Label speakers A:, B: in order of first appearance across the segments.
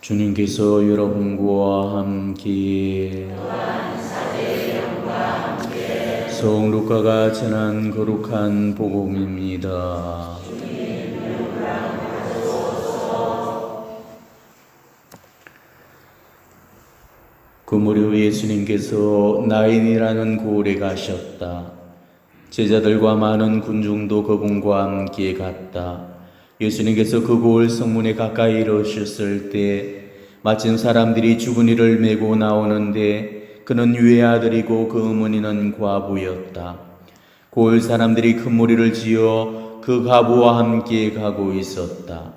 A: 주님께서 여러분과 함께 성 루카가 전한 거룩한 복음입니다. 그 무렵 예수님께서 나인이라는 고을에 가셨다. 제자들과 많은 군중도 그분과 함께 갔다. 예수님께서 그 고을 성문에 가까이 이르셨을 때 마침 사람들이 죽은 이를 메고 나오는데 그는 외아들이고 그 어머니는 과부였다. 고을 사람들이 큰 무리를 지어 그 과부와 함께 가고 있었다.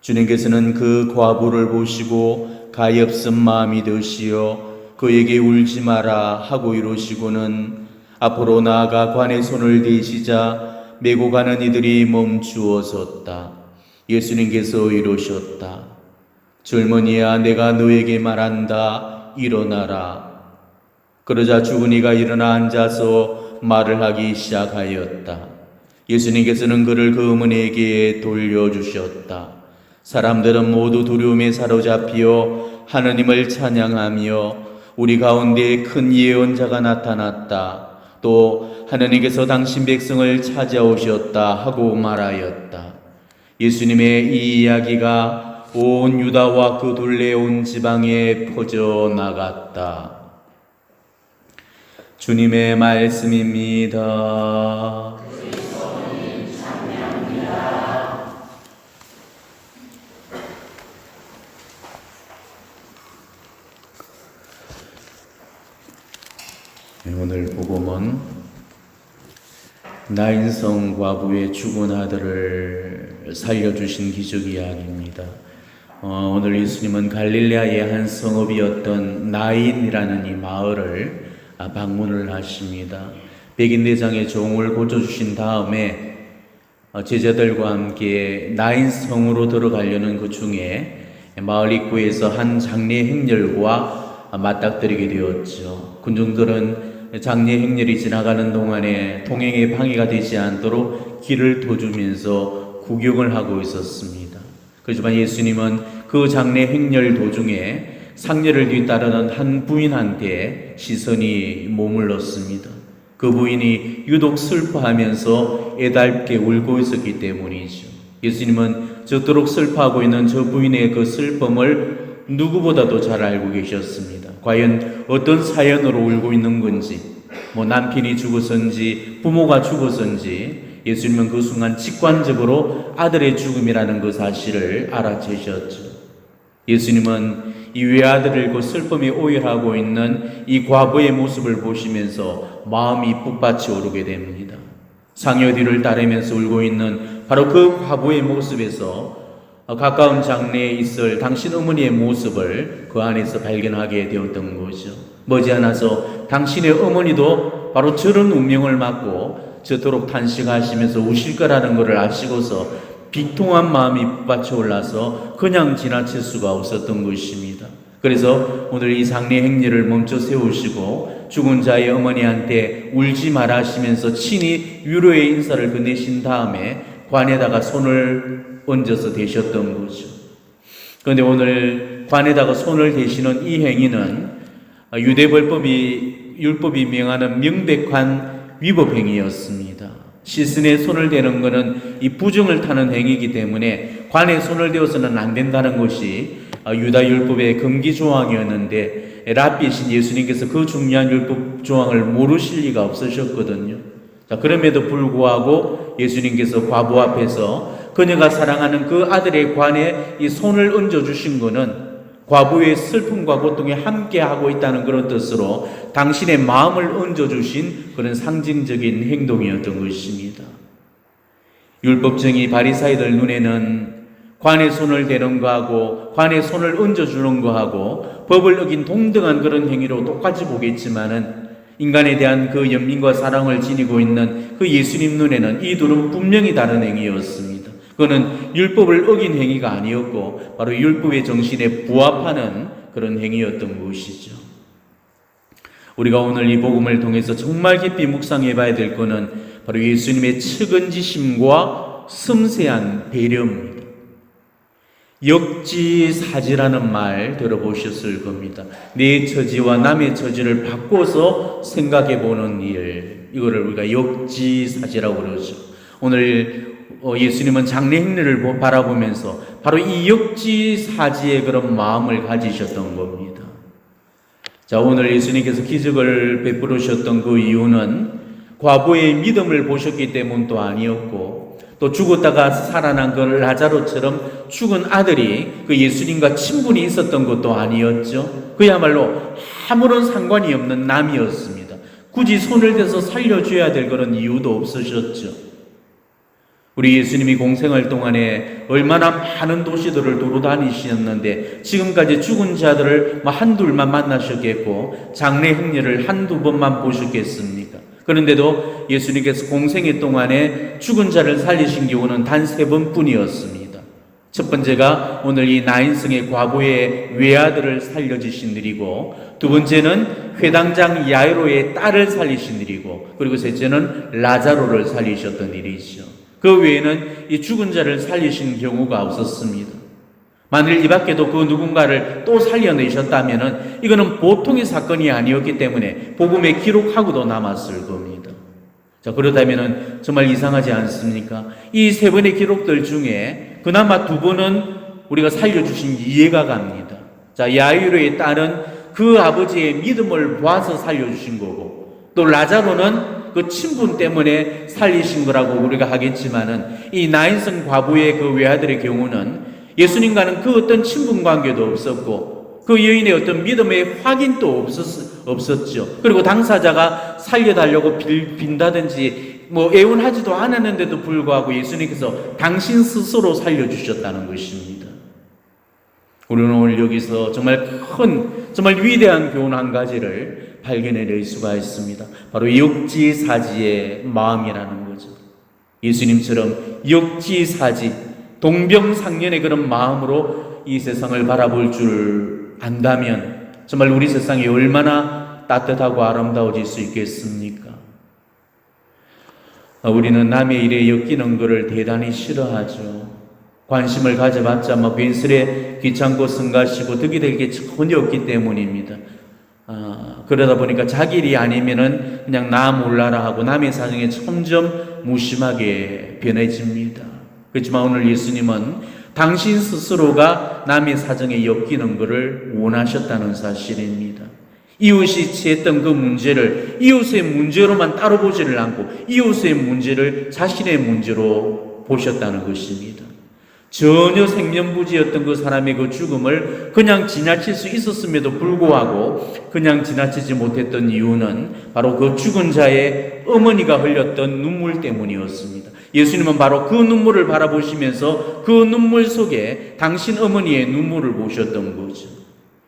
A: 주님께서는 그 과부를 보시고 가엾은 마음이 드시어 그에게 울지 마라 하고 이르시고는 앞으로 나아가 관에 손을 대시자 메고 가는 이들이 멈추어 섰다. 예수님께서 이르셨다. 젊은이야, 내가 너에게 말한다. 일어나라. 그러자 죽은 이가 일어나 앉아서 말을 하기 시작하였다. 예수님께서는 그를 그 어머니에게 돌려주셨다. 사람들은 모두 두려움에 사로잡혀 하느님을 찬양하며 우리 가운데 큰 예언자가 나타났다. 또 하느님께서 당신 백성을 찾아오셨다 하고 말하였다. 예수님의 이 이야기가 온 유다와 그 둘레 온 지방에 퍼져나갔다. 주님의 말씀입니다. 오늘 복음은 나인성 과부의 죽은 아들을 살려주신 기적 이야기입니다. 오늘 예수님은 갈릴레아의 한 성읍이었던 나인이라는 이 마을을 방문을 하십니다. 백인대장의 종을 고쳐주신 다음에 제자들과 함께 나인성으로 들어가려는 그 중에 마을 입구에서 한 장례 행렬과 맞닥뜨리게 되었죠. 군중들은 장례 행렬이 지나가는 동안에 통행에 방해가 되지 않도록 길을 도주면서 구경을 하고 있었습니다. 그렇지만 예수님은 그 장례 행렬 도중에 상례를 뒤따르는 한 부인한테 시선이 머물렀습니다. 그 부인이 유독 슬퍼하면서 애달게 울고 있었기 때문이죠. 예수님은 저토록 슬퍼하고 있는 저 부인의 그 슬픔을 누구보다도 잘 알고 계셨습니다. 과연 어떤 사연으로 울고 있는 건지, 남편이 죽어서인지 부모가 죽어서인지 예수님은 그 순간 직관적으로 아들의 죽음이라는 그 사실을 알아채셨죠. 예수님은 이 외아들을 그 슬픔이 오열하고 있는 이 과부의 모습을 보시면서 마음이 북받쳐 오르게 됩니다. 상여 뒤를 따르면서 울고 있는 바로 그 과부의 모습에서 가까운 장래에 있을 당신 어머니의 모습을 그 안에서 발견하게 되었던 거죠. 머지않아서 당신의 어머니도 바로 저런 운명을 맞고 저토록 탄식하시면서 우실 거라는 것을 아시고서 비통한 마음이 북받쳐 올라서 그냥 지나칠 수가 없었던 것입니다. 그래서 오늘 이 장례 행렬을 멈춰 세우시고 죽은 자의 어머니한테 울지 마라 하시면서 친히 위로의 인사를 건네신 다음에 관에다가 손을 얹어서 대셨던 거죠. 그런데 오늘 관에다가 손을 대시는 이 행위는 율법이 명하는 명백한 위법 행위였습니다. 시신에 손을 대는 것은 이 부정을 타는 행위이기 때문에 관에 손을 대어서는 안 된다는 것이 유다 율법의 금기 조항이었는데 랍비이신 예수님께서 그 중요한 율법 조항을 모르실 리가 없으셨거든요. 그럼에도 불구하고 예수님께서 과부 앞에서 그녀가 사랑하는 그 아들의 관에 이 손을 얹어주신 것은 과부의 슬픔과 고통에 함께하고 있다는 그런 뜻으로 당신의 마음을 얹어주신 그런 상징적인 행동이었던 것입니다. 율법정의 바리사이들 눈에는 관에 손을 대는 거하고 관에 손을 얹어주는 거하고 법을 어긴 동등한 그런 행위로 똑같이 보겠지만은 인간에 대한 그 연민과 사랑을 지니고 있는 그 예수님 눈에는 이 둘은 분명히 다른 행위였습니다. 그거는 율법을 어긴 행위가 아니었고 바로 율법의 정신에 부합하는 그런 행위였던 것이죠. 우리가 오늘 이 복음을 통해서 정말 깊이 묵상해 봐야 될 것은 바로 예수님의 측은지심과 섬세한 배려입니다. 역지사지라는 말 들어보셨을 겁니다. 내 처지와 남의 처지를 바꿔서 생각해 보는 일, 이거를 우리가 역지사지라고 그러죠. 오늘 예수님은 장래 행례를 바라보면서 바로 이 역지사지의 그런 마음을 가지셨던 겁니다. 자, 오늘 예수님께서 기적을 베푸셨던 그 이유는 과부의 믿음을 보셨기 때문도 아니었고, 또 죽었다가 살아난 그 라자로처럼 죽은 아들이 그 예수님과 친분이 있었던 것도 아니었죠. 그야말로 아무런 상관이 없는 남이었습니다. 굳이 손을 대서 살려줘야 될 그런 이유도 없으셨죠. 우리 예수님이 공생활 동안에 얼마나 많은 도시들을 도로 다니셨는데 지금까지 죽은 자들을 한둘만 만나셨겠고 장래 행례를 한두 번만 보셨겠습니까? 그런데도 예수님께서 공생애 동안에 죽은 자를 살리신 경우는 단 3번뿐이었습니다. 첫 번째가 오늘 이 나인성의 과부의 외아들을 살려주신 일이고, 두 번째는 회당장 야이로의 딸을 살리신 일이고, 그리고 셋째는 라자로를 살리셨던 일이죠. 그 외에는 이 죽은 자를 살리신 경우가 없었습니다. 만일 이 밖에도 그 누군가를 또 살려내셨다면 이거는 보통의 사건이 아니었기 때문에 복음에 기록하고도 남았을 겁니다. 자, 그렇다면 정말 이상하지 않습니까? 이 3번의 기록들 중에 그나마 2번은 우리가 살려주신 이해가 갑니다. 자, 야이로의 딸은 그 아버지의 믿음을 보아서 살려주신 거고, 또 라자로는 그 친분 때문에 살리신 거라고 우리가 하겠지만은, 이 나인성 과부의 그 외아들의 경우는 예수님과는 그 어떤 친분 관계도 없었고 그 여인의 어떤 믿음의 확인도 없었죠. 그리고 당사자가 살려달라고 빈다든지 애원하지도 않았는데도 불구하고 예수님께서 당신 스스로 살려주셨다는 것입니다. 우리는 오늘 여기서 정말 정말 위대한 교훈 한 가지를 발견해낼 수가 있습니다. 바로 역지사지의 마음이라는 거죠. 예수님처럼 역지사지, 동병상련의 그런 마음으로 이 세상을 바라볼 줄 안다면 정말 우리 세상이 얼마나 따뜻하고 아름다워질 수 있겠습니까? 우리는 남의 일에 엮이는 것을 대단히 싫어하죠. 관심을 가져봤자 괜스레 귀찮고 성가시고 득이 될 게 전혀 없기 때문입니다. 그러다 보니까 자기 일이 아니면은 그냥 나 몰라라 하고 남의 사정에 점점 무심하게 변해집니다. 그렇지만 오늘 예수님은 당신 스스로가 남의 사정에 엮이는 것을 원하셨다는 사실입니다. 이웃이 취했던 그 문제를 이웃의 문제로만 따로 보지를 않고 이웃의 문제를 자신의 문제로 보셨다는 것입니다. 전혀 생면부지였던 그 사람의 그 죽음을 그냥 지나칠 수 있었음에도 불구하고 그냥 지나치지 못했던 이유는 바로 그 죽은 자의 어머니가 흘렸던 눈물 때문이었습니다. 예수님은 바로 그 눈물을 바라보시면서 그 눈물 속에 당신 어머니의 눈물을 보셨던 거죠.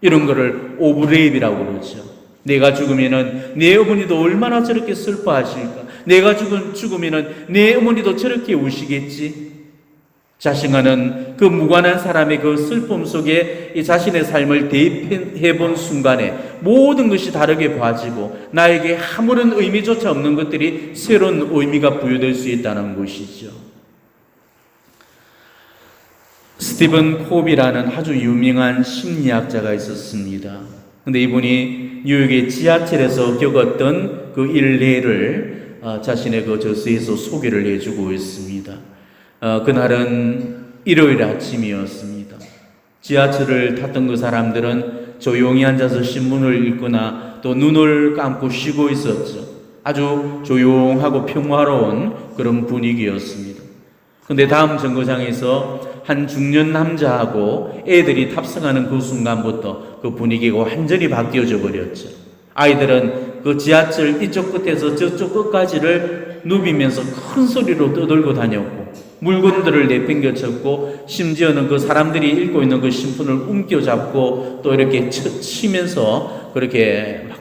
A: 이런 거를 오브레이비라고 그러죠. 내가 죽으면은 내 어머니도 얼마나 저렇게 슬퍼하실까? 내가 죽으면은 내 어머니도 저렇게 우시겠지? 자신과는 그 무관한 사람의 그 슬픔 속에 이 자신의 삶을 대입해본 순간에 모든 것이 다르게 봐지고 나에게 아무런 의미조차 없는 것들이 새로운 의미가 부여될 수 있다는 것이죠. 스티븐 콥이라는 아주 유명한 심리학자가 있었습니다. 근데 이분이 뉴욕의 지하철에서 겪었던 그 일례를 자신의 그 저서에서 소개를 해주고 있습니다. 그날은 일요일 아침이었습니다. 지하철을 탔던 그 사람들은 조용히 앉아서 신문을 읽거나 또 눈을 감고 쉬고 있었죠. 아주 조용하고 평화로운 그런 분위기였습니다. 근데 다음 정거장에서 한 중년 남자하고 애들이 탑승하는 그 순간부터 그 분위기가 완전히 바뀌어져 버렸죠. 아이들은 그 지하철 이쪽 끝에서 저쪽 끝까지를 누비면서 큰 소리로 떠들고 다녔고 물건들을 내팽겨 쳤고 심지어는 그 사람들이 읽고 있는 그 신문을 움켜잡고 또 이렇게 치면서 그렇게 막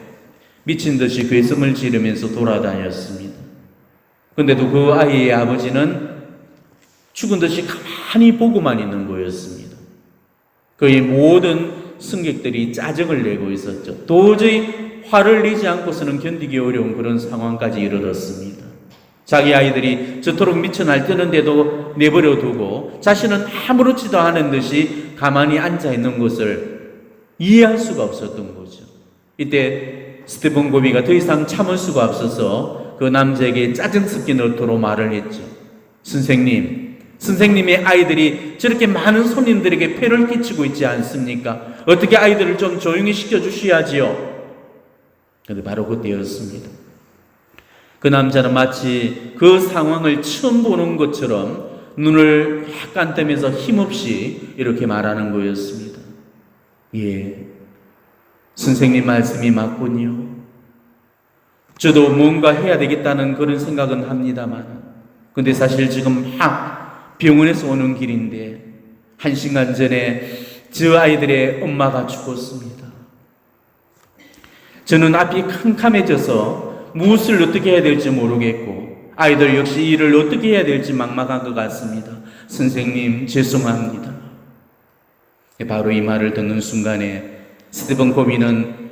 A: 미친 듯이 괴성을 지르면서 돌아다녔습니다. 근데도 그 아이의 아버지는 죽은 듯이 가만히 보고만 있는 거였습니다. 그의 모든 승객들이 짜증을 내고 있었죠. 도저히 화를 내지 않고서는 견디기 어려운 그런 상황까지 이르렀습니다. 자기 아이들이 저토록 미쳐 날뛰는데도 내버려 두고 자신은 아무렇지도 않은 듯이 가만히 앉아 있는 것을 이해할 수가 없었던 거죠. 이때 스티븐 고비가 더 이상 참을 수가 없어서 그 남자에게 짜증 섞인 어투로 말을 했죠. 선생님의 아이들이 저렇게 많은 손님들에게 폐를 끼치고 있지 않습니까? 어떻게 아이들을 좀 조용히 시켜주셔야지요. 그런데 바로 그때였습니다. 그 남자는 마치 그 상황을 처음 보는 것처럼 눈을 약간 뜨면서 힘없이 이렇게 말하는 거였습니다. 예, 선생님 말씀이 맞군요. 저도 뭔가 해야 되겠다는 그런 생각은 합니다만, 근데 사실 지금 막 병원에서 오는 길인데 1시간 전에 저 아이들의 엄마가 죽었습니다. 저는 앞이 캄캄해져서 무엇을 어떻게 해야 될지 모르겠고 아이들 역시 일을 어떻게 해야 될지 막막한 것 같습니다. 선생님 죄송합니다. 바로 이 말을 듣는 순간에 스티븐 코비는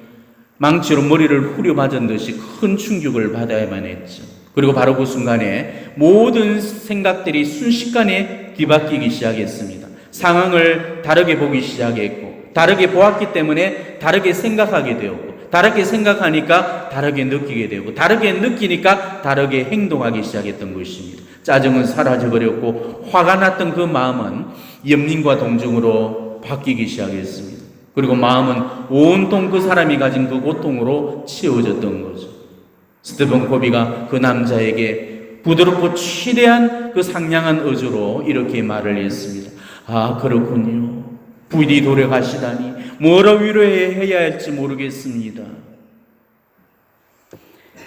A: 망치로 머리를 후려맞은 듯이 큰 충격을 받아야만 했죠. 그리고 바로 그 순간에 모든 생각들이 순식간에 뒤바뀌기 시작했습니다. 상황을 다르게 보기 시작했고 다르게 보았기 때문에 다르게 생각하게 되었고 다르게 생각하니까 다르게 느끼게 되고 다르게 느끼니까 다르게 행동하기 시작했던 것입니다. 짜증은 사라져버렸고 화가 났던 그 마음은 연민과 동정으로 바뀌기 시작했습니다. 그리고 마음은 온통 그 사람이 가진 그 고통으로 채워졌던 거죠. 스티븐 코비가 그 남자에게 부드럽고 취대한 그 상냥한 어조로 이렇게 말을 했습니다. 아, 그렇군요. 부디 돌아가시다니 뭐라 위로해야 할지 모르겠습니다.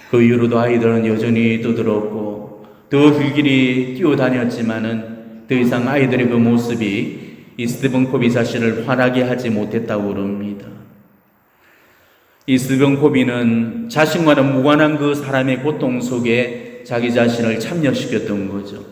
A: 그 이후로도 아이들은 여전히 떠들었고 더 길길이 뛰어다녔지만은 더 이상 아이들의 그 모습이 이 스티븐 코비 자신을 화나게 하지 못했다고 그럽니다. 이 스티븐 코비는 자신과는 무관한 그 사람의 고통 속에 자기 자신을 참여시켰던 거죠.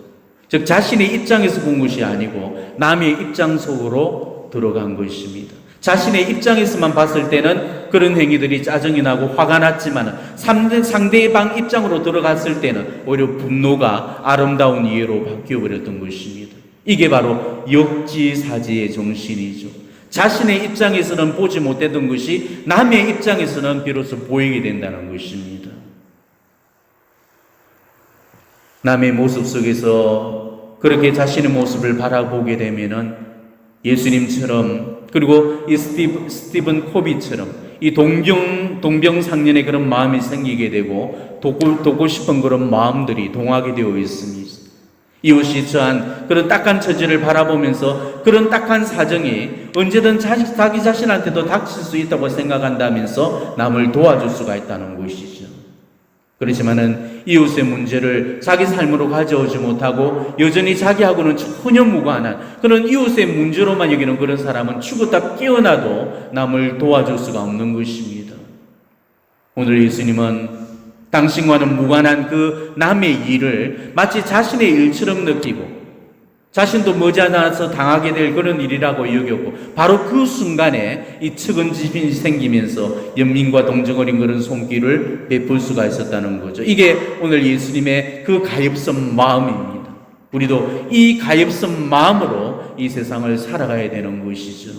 A: 즉 자신의 입장에서 본 것이 아니고 남의 입장 속으로 들어간 것입니다. 자신의 입장에서만 봤을 때는 그런 행위들이 짜증이 나고 화가 났지만 상대방 입장으로 들어갔을 때는 오히려 분노가 아름다운 이해로 바뀌어버렸던 것입니다. 이게 바로 역지사지의 정신이죠. 자신의 입장에서는 보지 못했던 것이 남의 입장에서는 비로소 보이게 된다는 것입니다. 남의 모습 속에서 그렇게 자신의 모습을 바라보게 되면은 예수님처럼 그리고 이 스티븐 코비처럼 이 동병상련의 그런 마음이 생기게 되고 돕고 싶은 그런 마음들이 동하게 되어 있습니다. 이웃이 처한 그런 딱한 처지를 바라보면서 그런 딱한 사정이 언제든 자기 자신한테도 닥칠 수 있다고 생각한다면서 남을 도와줄 수가 있다는 것이죠. 그렇지만은 이웃의 문제를 자기 삶으로 가져오지 못하고 여전히 자기하고는 전혀 무관한 그런 이웃의 문제로만 여기는 그런 사람은 죽었다 깨어나도 남을 도와줄 수가 없는 것입니다. 오늘 예수님은 당신과는 무관한 그 남의 일을 마치 자신의 일처럼 느끼고 자신도 머지않아서 당하게 될 그런 일이라고 여겼고 바로 그 순간에 이 측은지심이 생기면서 연민과 동정 어린 그런 손길을 베풀 수가 있었다는 거죠. 이게 오늘 예수님의 그 가엾은 마음입니다. 우리도 이 가엾은 마음으로 이 세상을 살아가야 되는 것이죠.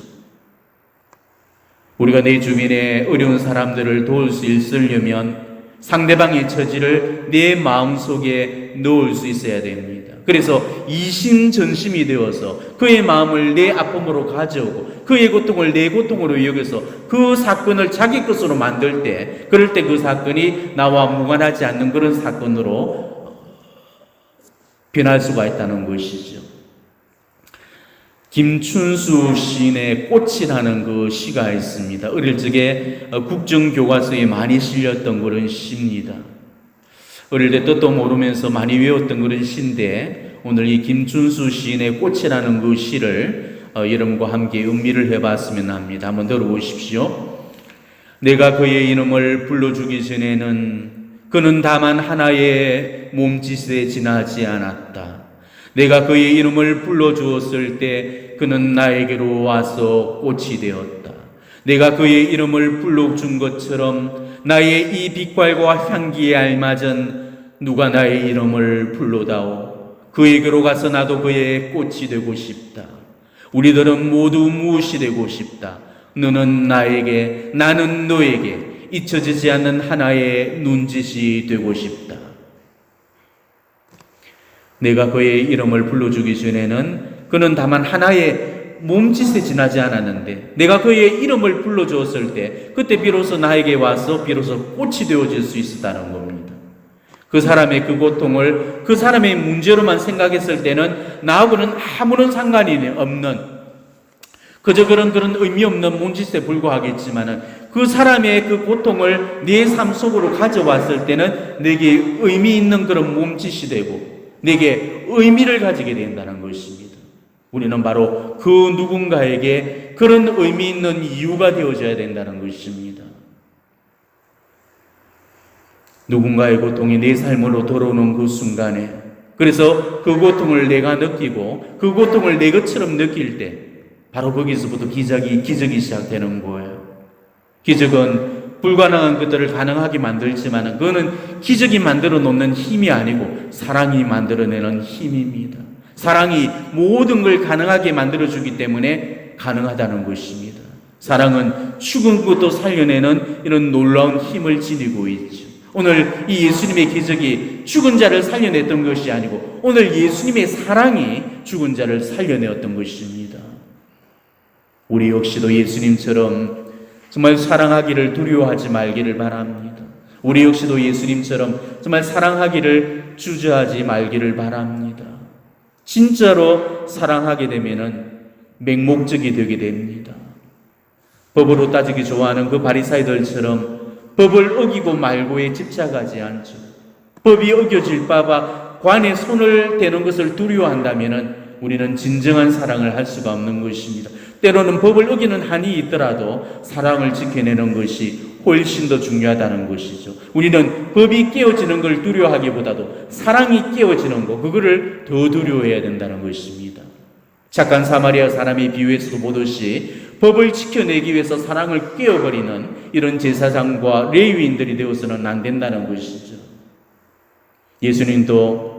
A: 우리가 내 주변에 어려운 사람들을 도울 수 있으려면 상대방의 처지를 내 마음속에 넣을 수 있어야 됩니다. 그래서 이심전심이 되어서 그의 마음을 내 아픔으로 가져오고 그의 고통을 내 고통으로 여겨서 그 사건을 자기 것으로 만들 때 그럴 때 그 사건이 나와 무관하지 않는 그런 사건으로 변할 수가 있다는 것이죠. 김춘수 시인의 꽃이라는 그 시가 있습니다. 어릴 적에 국정교과서에 많이 실렸던 그런 시입니다. 어릴 때 뜻도 모르면서 많이 외웠던 그런 시인데 오늘 이 김춘수 시인의 꽃이라는 그 시를 여러분과 함께 음미를 해봤으면 합니다. 한번 들어보십시오. 내가 그의 이름을 불러주기 전에는 그는 다만 하나의 몸짓에 지나지 않았다. 내가 그의 이름을 불러주었을 때 그는 나에게로 와서 꽃이 되었다. 내가 그의 이름을 불러준 것처럼 나의 이 빛깔과 향기에 알맞은 누가 나의 이름을 불러다오. 그에게로 가서 나도 그의 꽃이 되고 싶다. 우리들은 모두 무엇이 되고 싶다. 너는 나에게, 나는 너에게 잊혀지지 않는 하나의 눈짓이 되고 싶다. 내가 그의 이름을 불러주기 전에는 그는 다만 하나의 몸짓에 지나지 않았는데, 내가 그의 이름을 불러주었을 때 그때 비로소 나에게 와서 비로소 꽃이 되어질 수 있었다는 겁니다. 그 사람의 그 고통을 그 사람의 문제로만 생각했을 때는 나하고는 아무런 상관이 없는, 그저 그런 의미 없는 몸짓에 불과하겠지만은 그 사람의 그 고통을 내 삶 속으로 가져왔을 때는 내게 의미 있는 그런 몸짓이 되고 내게 의미를 가지게 된다는 것입니다. 우리는 바로 그 누군가에게 그런 의미 있는 이유가 되어져야 된다는 것입니다. 누군가의 고통이 내 삶으로 들어오는 그 순간에, 그래서 그 고통을 내가 느끼고 그 고통을 내 것처럼 느낄 때 바로 거기서부터 기적이 시작되는 거예요. 기적은 불가능한 것들을 가능하게 만들지만 그거는 기적이 만들어 놓는 힘이 아니고 사랑이 만들어내는 힘입니다. 사랑이 모든 걸 가능하게 만들어주기 때문에 가능하다는 것입니다. 사랑은 죽은 것도 살려내는 이런 놀라운 힘을 지니고 있죠. 오늘 이 예수님의 기적이 죽은 자를 살려냈던 것이 아니고 오늘 예수님의 사랑이 죽은 자를 살려내었던 것입니다. 우리 역시도 예수님처럼 정말 사랑하기를 두려워하지 말기를 바랍니다. 우리 역시도 예수님처럼 정말 사랑하기를 주저하지 말기를 바랍니다. 진짜로 사랑하게 되면은 맹목적이 되게 됩니다. 법으로 따지기 좋아하는 그 바리사이들처럼 법을 어기고 말고에 집착하지 않죠. 법이 어겨질까 봐 관에 손을 대는 것을 두려워한다면은 우리는 진정한 사랑을 할 수가 없는 것입니다. 때로는 법을 어기는 한이 있더라도 사랑을 지켜내는 것이 훨씬 더 중요하다는 것이죠. 우리는 법이 깨어지는 걸 두려워하기보다도 사랑이 깨어지는 것, 그거를 더 두려워해야 된다는 것입니다. 착한 사마리아 사람의 비유에서도 보듯이 법을 지켜내기 위해서 사랑을 깨어버리는 이런 제사장과 레위인들이 되어서는 안 된다는 것이죠. 예수님도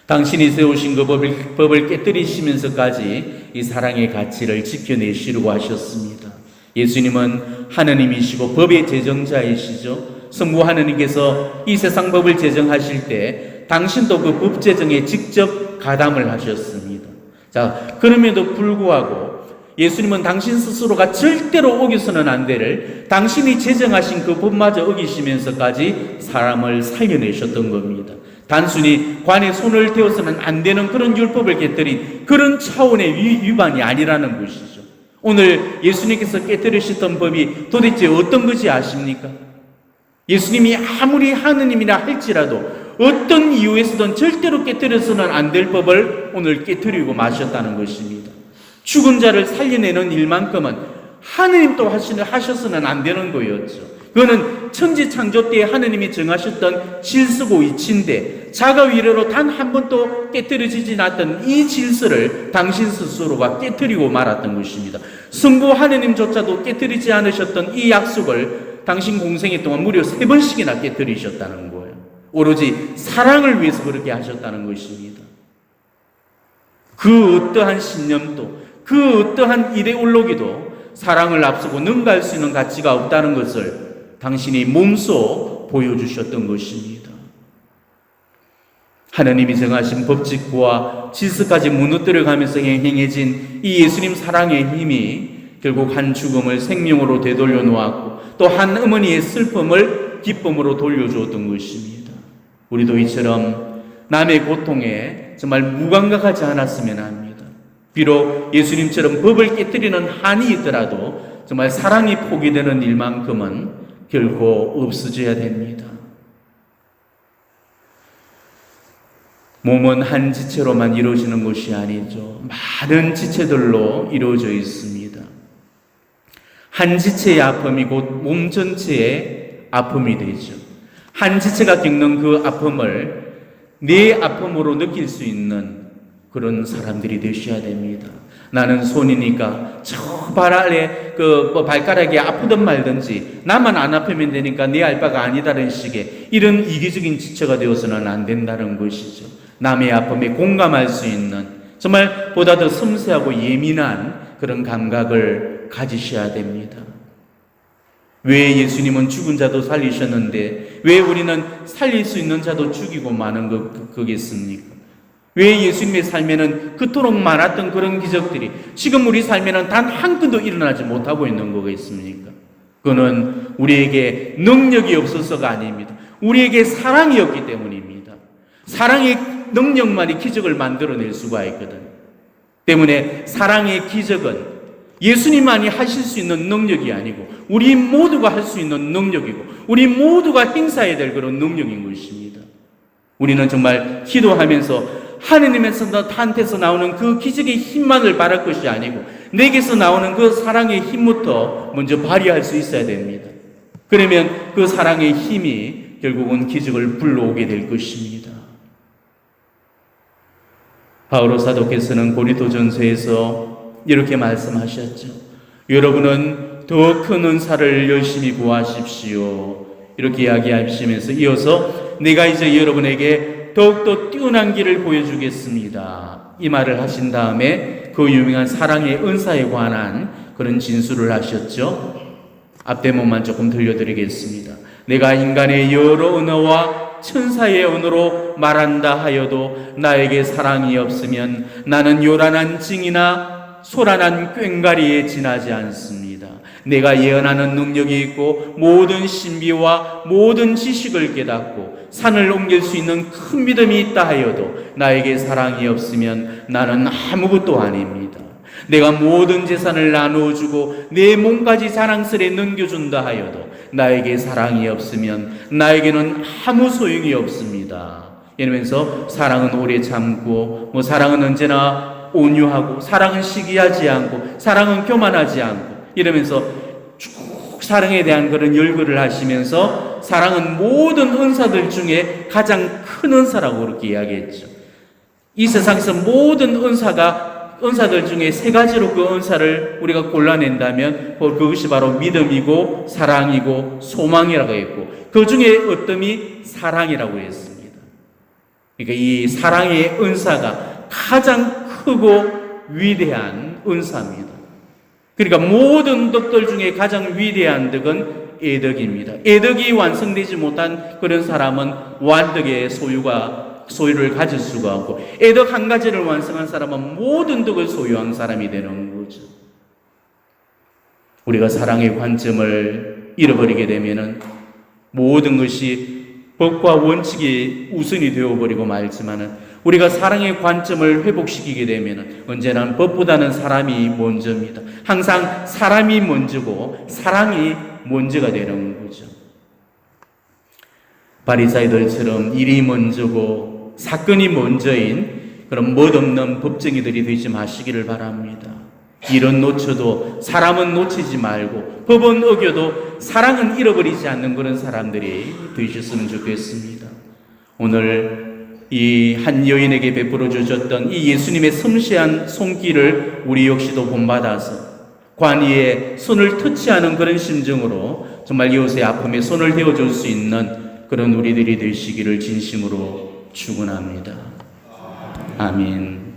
A: 당신이 세우신 그 법을 깨뜨리시면서까지 이 사랑의 가치를 지켜내시려고 하셨습니다. 예수님은 하느님이시고 법의 제정자이시죠. 성부 하느님께서 이 세상 법을 제정하실 때 당신도 그 법 제정에 직접 가담을 하셨습니다. 자, 그럼에도 불구하고 예수님은 당신 스스로가 절대로 어겨서는 안 될 당신이 제정하신 그 법마저 어기시면서까지 사람을 살려내셨던 겁니다. 단순히 관에 손을 대어서는 안 되는 그런 율법을 깨뜨린 그런 차원의 위반이 아니라는 것이죠. 오늘 예수님께서 깨뜨리셨던 법이 도대체 어떤 것이 아십니까? 예수님이 아무리 하느님이라 할지라도 어떤 이유에서든 절대로 깨뜨려서는 안 될 법을 오늘 깨뜨리고 마셨다는 것입니다. 죽은 자를 살려내는 일만큼은 하느님도 하셔서는 안 되는 거였죠. 그거는 천지 창조 때에 하느님이 정하셨던 질서고 이치인데 자가 위로로 단 한 번도 깨뜨려지지 않았던 이 질서를 당신 스스로가 깨뜨리고 말았던 것입니다. 성부 하느님조차도 깨뜨리지 않으셨던 이 약속을 당신 공생애 동안 무려 3번씩이나 깨뜨리셨다는 거예요. 오로지 사랑을 위해서 그렇게 하셨다는 것입니다. 그 어떠한 신념도 그 어떠한 이데올로기도 사랑을 앞서고 능가할 수 있는 가치가 없다는 것을 당신이 몸소 보여주셨던 것입니다. 하나님이 정하신 법칙과 질서까지 무너뜨려가면서 행해진 이 예수님 사랑의 힘이 결국 한 죽음을 생명으로 되돌려 놓았고 또 한 어머니의 슬픔을 기쁨으로 돌려주었던 것입니다. 우리도 이처럼 남의 고통에 정말 무감각하지 않았으면 합니다. 비록 예수님처럼 법을 깨뜨리는 한이 있더라도 정말 사랑이 포기되는 일만큼은 결코 없어져야 됩니다. 몸은 한 지체로만 이루어지는 것이 아니죠. 많은 지체들로 이루어져 있습니다. 한 지체의 아픔이 곧 몸 전체의 아픔이 되죠. 한 지체가 겪는 그 아픔을 내 아픔으로 느낄 수 있는 그런 사람들이 되셔야 됩니다. 나는 손이니까 저 발 아래 발가락이 아프든 말든지 나만 안 아프면 되니까 네 알 바가 아니다라는 식의 이런 이기적인 지체가 되어서는 안 된다는 것이죠. 남의 아픔에 공감할 수 있는 정말 보다 더 섬세하고 예민한 그런 감각을 가지셔야 됩니다. 왜 예수님은 죽은 자도 살리셨는데 왜 우리는 살릴 수 있는 자도 죽이고 마는 거겠습니까? 왜 예수님의 삶에는 그토록 많았던 그런 기적들이 지금 우리 삶에는 단 한 건도 일어나지 못하고 있는 거겠습니까? 그거는 우리에게 능력이 없어서가 아닙니다. 우리에게 사랑이 없기 때문입니다. 사랑의 능력만이 기적을 만들어낼 수가 있거든. 때문에 사랑의 기적은 예수님만이 하실 수 있는 능력이 아니고 우리 모두가 할 수 있는 능력이고 우리 모두가 행사해야 될 그런 능력인 것입니다. 우리는 정말 기도하면서 하느님한테서 나오는 그 기적의 힘만을 바랄 것이 아니고 내게서 나오는 그 사랑의 힘부터 먼저 발휘할 수 있어야 됩니다. 그러면 그 사랑의 힘이 결국은 기적을 불러오게 될 것입니다. 바오로 사도께서는 고린도전서에서 이렇게 말씀하셨죠. 여러분은 더 큰 은사를 열심히 구하십시오. 이렇게 이야기하시면서 이어서 내가 이제 여러분에게 더욱더 뛰어난 길을 보여주겠습니다. 이 말을 하신 다음에 그 유명한 사랑의 은사에 관한 그런 진술을 하셨죠. 앞대목만 조금 들려드리겠습니다. 내가 인간의 여러 언어와 천사의 언어로 말한다 하여도 나에게 사랑이 없으면 나는 요란한 징이나 소란한 꽹과리에 지나지 않습니다. 내가 예언하는 능력이 있고 모든 신비와 모든 지식을 깨닫고 산을 옮길 수 있는 큰 믿음이 있다 하여도 나에게 사랑이 없으면 나는 아무것도 아닙니다. 내가 모든 재산을 나누어 주고 내 몸까지 자랑스레 넘겨준다 하여도 나에게 사랑이 없으면 나에게는 아무 소용이 없습니다. 이러면서 사랑은 오래 참고 사랑은 언제나 온유하고 사랑은 시기하지 않고 사랑은 교만하지 않고 이러면서 쭉 사랑에 대한 그런 열거를 하시면서 사랑은 모든 은사들 중에 가장 큰 은사라고 그렇게 이야기했죠. 이 세상에서 모든 은사들 중에 세 가지로 그 은사를 우리가 골라낸다면 그것이 바로 믿음이고 사랑이고 소망이라고 했고 그 중에 어떤이 사랑이라고 했습니다. 그러니까 이 사랑의 은사가 가장 크고 위대한 은사입니다. 그러니까 모든 덕들 중에 가장 위대한 덕은 애덕입니다. 애덕이 완성되지 못한 그런 사람은 완덕의 소유를 가질 수가 없고 애덕 한 가지를 완성한 사람은 모든 덕을 소유한 사람이 되는 거죠. 우리가 사랑의 관점을 잃어버리게 되면은 모든 것이 법과 원칙이 우선이 되어버리고 말지만은 우리가 사랑의 관점을 회복시키게 되면 언제나 법보다는 사람이 먼저입니다. 항상 사람이 먼저고 사랑이 먼저가 되는 거죠. 바리사이들처럼 일이 먼저고 사건이 먼저인 그런 멋없는 법정이들이 되지 마시기를 바랍니다. 일은 놓쳐도 사람은 놓치지 말고 법은 어겨도 사랑은 잃어버리지 않는 그런 사람들이 되셨으면 좋겠습니다. 오늘 이 한 여인에게 베풀어 주셨던 이 예수님의 섬세한 손길을 우리 역시도 본받아서 관이에 손을 터치하는 그런 심정으로 정말 이웃의 아픔에 손을 대어줄 수 있는 그런 우리들이 되시기를 진심으로 축원합니다. 아멘.